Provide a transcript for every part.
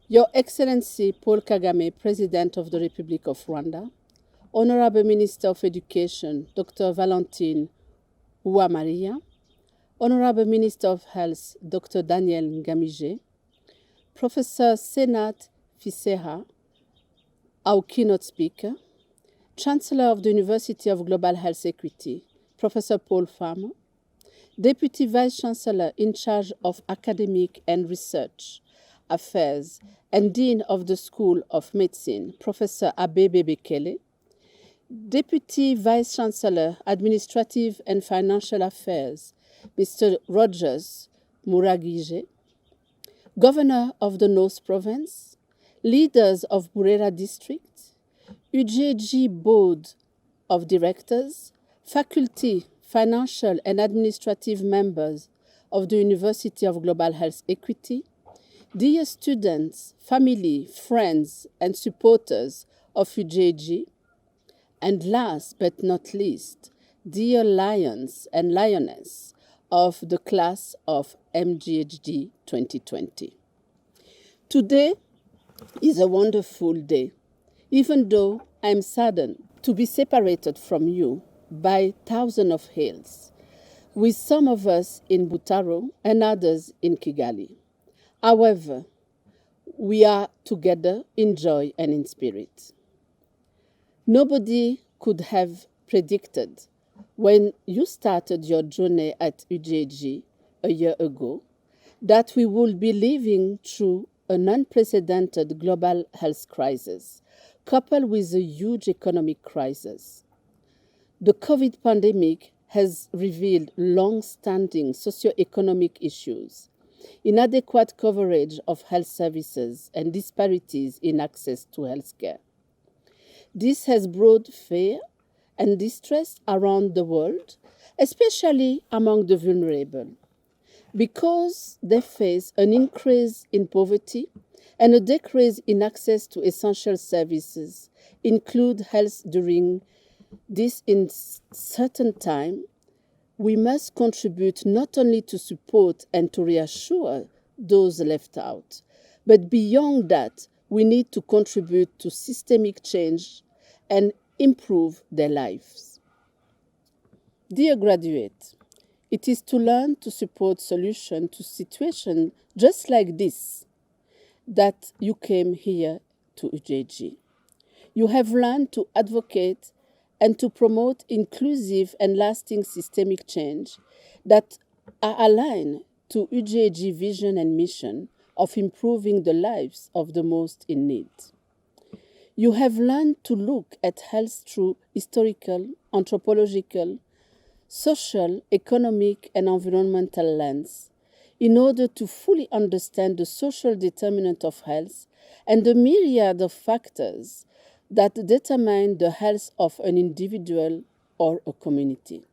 Your Excellency Paul Kagame, President of the Republic of Rwanda, Honorable Minister of Education Dr. Valentine Uwamaria, Honorable Minister of Health Dr. Daniel Ngamije, Professor Senat Fiseha, our keynote speaker, Chancellor of the University of Global Health Equity, Professor Paul Farmer, Deputy Vice Chancellor in charge of Academic and Research Affairs and Dean of the School of Medicine, Professor Abebe Bekele, Deputy Vice Chancellor, Administrative and Financial Affairs, Mr. Rogers Muragije, Governor of the North Province, leaders of Burera District, UJG Board of Directors, faculty, financial and administrative members of the University of Global Health Equity, dear students, family, friends, and supporters of UJG, and last but not least, dear lions and lioness of the class of MGHD 2020. Today is a wonderful day, even though I am saddened to be separated from you by thousands of hills, with some of us in Butaro and others in Kigali. However, we are together in joy and in spirit. Nobody could have predicted when you started your journey at UJG a year ago that we would be living through an unprecedented global health crisis, coupled with a huge economic crisis. The COVID pandemic has revealed long-standing socioeconomic issues, inadequate coverage of health services, and disparities in access to healthcare. This has brought fear and distress around the world, especially among the vulnerable, because they face an increase in poverty and a decrease in access to essential services, include health during this uncertain time. We must contribute not only to support and to reassure those left out, but beyond that, we need to contribute to systemic change and improve their lives. Dear graduates, it is to learn to support solutions to situations just like this that you came here to UJG. You have learned to advocate and to promote inclusive and lasting systemic change that are aligned to UJG vision and mission of improving the lives of the most in need. You have learned to look at health through historical, anthropological, social, economic, and environmental lens in order to fully understand the social determinant of health and the myriad of factors that determine the health of an individual or a community.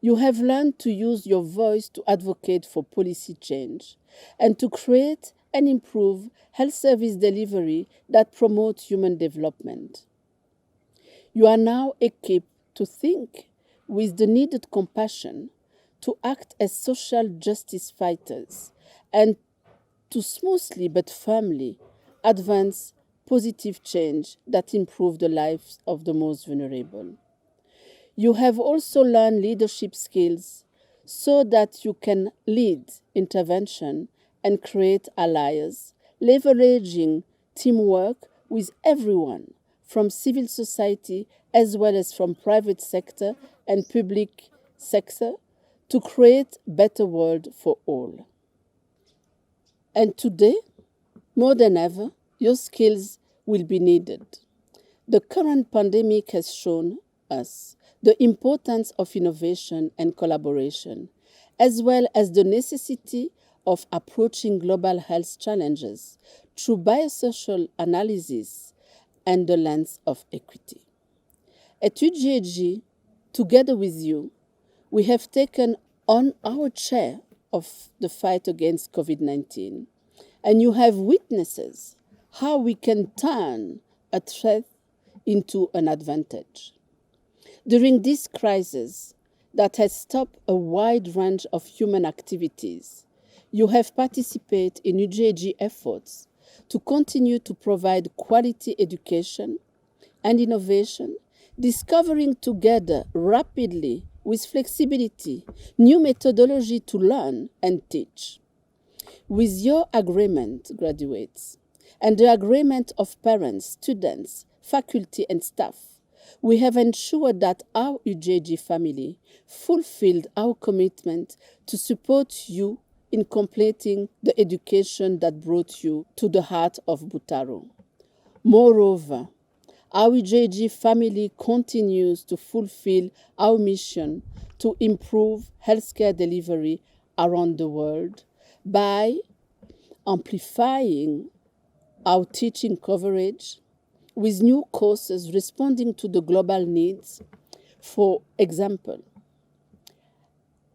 You have learned to use your voice to advocate for policy change and to create and improve health service delivery that promote human development. You are now equipped to think with the needed compassion, to act as social justice fighters, and to smoothly but firmly advance positive change that improve the lives of the most vulnerable. You have also learned leadership skills so that you can lead intervention and create allies, leveraging teamwork with everyone from civil society as well as from private sector and public sector to create a better world for all. And today, more than ever, your skills will be needed. The current pandemic has shown us the importance of innovation and collaboration, as well as the necessity of approaching global health challenges through biosocial analysis and the lens of equity. At UGAG, together with you, we have taken on our share of the fight against COVID-19, and you have witnesses how we can turn a threat into an advantage. During this crisis that has stopped a wide range of human activities, you have participated in UGAG efforts to continue to provide quality education and innovation, discovering together rapidly with flexibility new methodology to learn and teach. With your agreement, graduates, and the agreement of parents, students, faculty, and staff, we have ensured that our UJG family fulfilled our commitment to support you in completing the education that brought you to the heart of Butaro. Moreover, our UJG family continues to fulfill our mission to improve healthcare delivery around the world by amplifying our teaching coverage with new courses responding to the global needs, for example,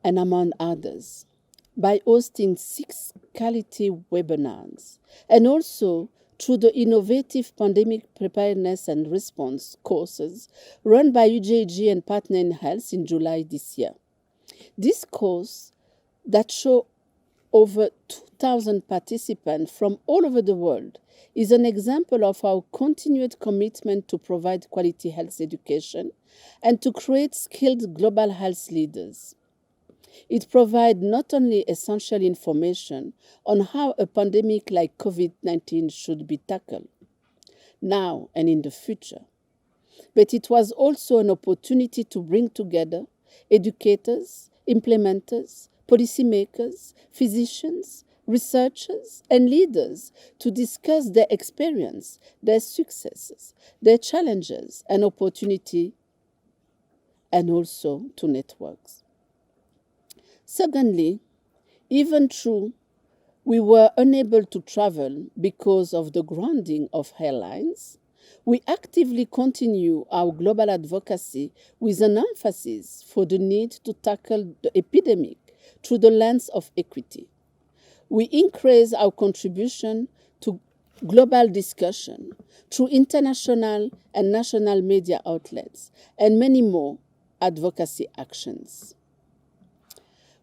and among others, by hosting 6 quality webinars, and also through the innovative pandemic preparedness and response courses run by UJG and Partner in Health in July this year. This course that show over 2,000 participants from all over the world is an example of our continued commitment to provide quality health education and to create skilled global health leaders. It provides not only essential information on how a pandemic like COVID-19 should be tackled now and in the future, but it was also an opportunity to bring together educators, implementers, policymakers, physicians, researchers, and leaders to discuss their experience, their successes, their challenges and opportunity, and also to networks. Secondly, even though we were unable to travel because of the grounding of airlines, we actively continue our global advocacy with an emphasis for the need to tackle the epidemic through the lens of equity. We increase our contribution to global discussion through international and national media outlets and many more advocacy actions.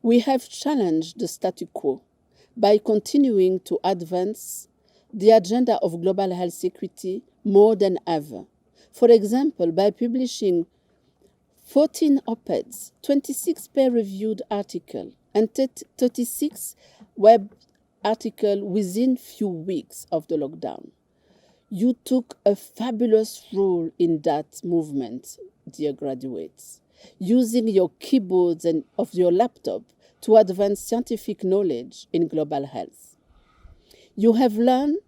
We have challenged the status quo by continuing to advance the agenda of global health equity more than ever. For example, by publishing 14 op-eds, 26 peer-reviewed articles, and 36 web articles within few weeks of the lockdown. You took a fabulous role in that movement, dear graduates, using your keyboards and of your laptop to advance scientific knowledge in global health. You have learned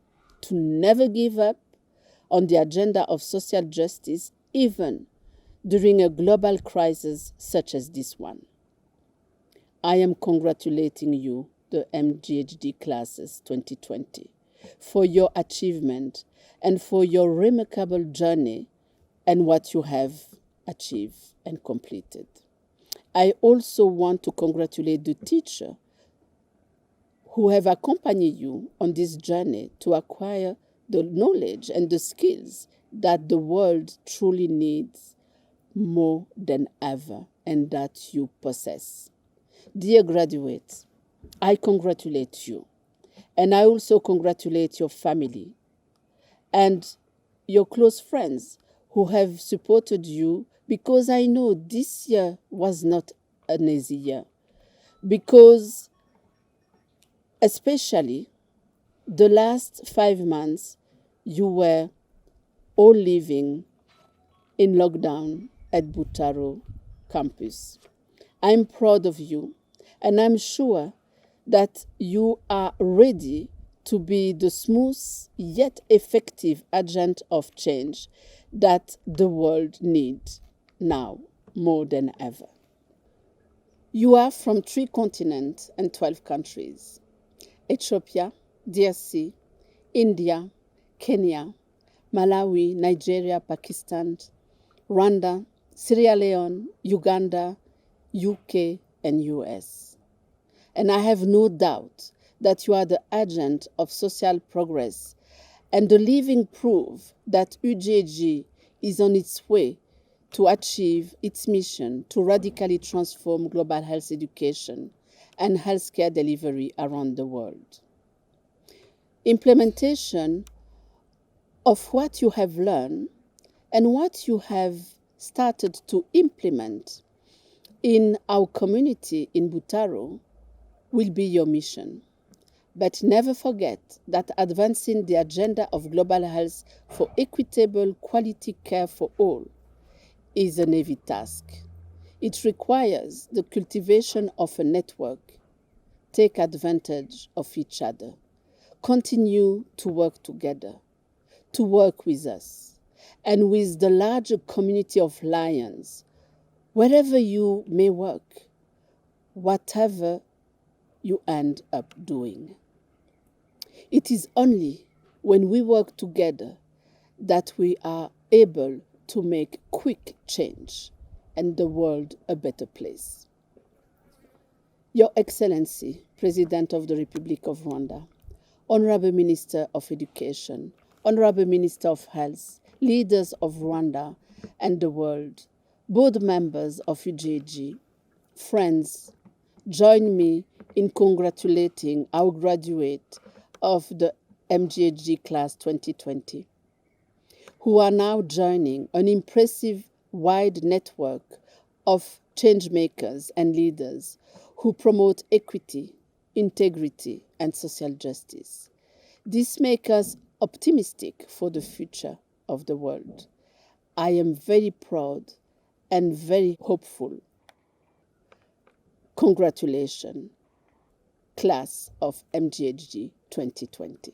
to never give up on the agenda of social justice, even during a global crisis such as this one. I am congratulating you, the MGHD classes 2020, for your achievement and for your remarkable journey and what you have achieved and completed. I also want to congratulate the teachers who have accompanied you on this journey to acquire the knowledge and the skills that the world truly needs more than ever and that you possess. Dear graduates, I congratulate you, and I also congratulate your family and your close friends who have supported you, because I know this year was not an easy year, because especially the last 5 months you were all living in lockdown at Butaro campus. I'm proud of you, and I'm sure that you are ready to be the smooth yet effective agent of change that the world needs now more than ever. You are from 3 continents and 12 countries: Ethiopia, DRC, India, Kenya, Malawi, Nigeria, Pakistan, Rwanda, Sierra Leone, Uganda, UK, and US. And I have no doubt that you are the agent of social progress and the living proof that UJG is on its way to achieve its mission to radically transform global health education and healthcare delivery around the world. implementation of what you have learned and what you have started to implement in our community in Butaro will be your mission. But never forget that advancing the agenda of global health for equitable quality care for all is a heavy task. It requires the cultivation of a network. Take advantage of each other. Continue to work together, to work with us, and with the larger community of Lions, wherever you may work, whatever you end up doing. It is only when we work together that we are able to make quick change and the world a better place. Your Excellency, President of the Republic of Rwanda, Honorable Minister of Education, Honorable Minister of Health, leaders of Rwanda and the world, board members of UJG, friends, join me in congratulating our graduate of the MGHG Class 2020, who are now joining an impressive wide network of changemakers and leaders who promote equity, integrity, and social justice. This makes us optimistic for the future of the world. I am very proud and very hopeful. Congratulations, class of MGHG 2020.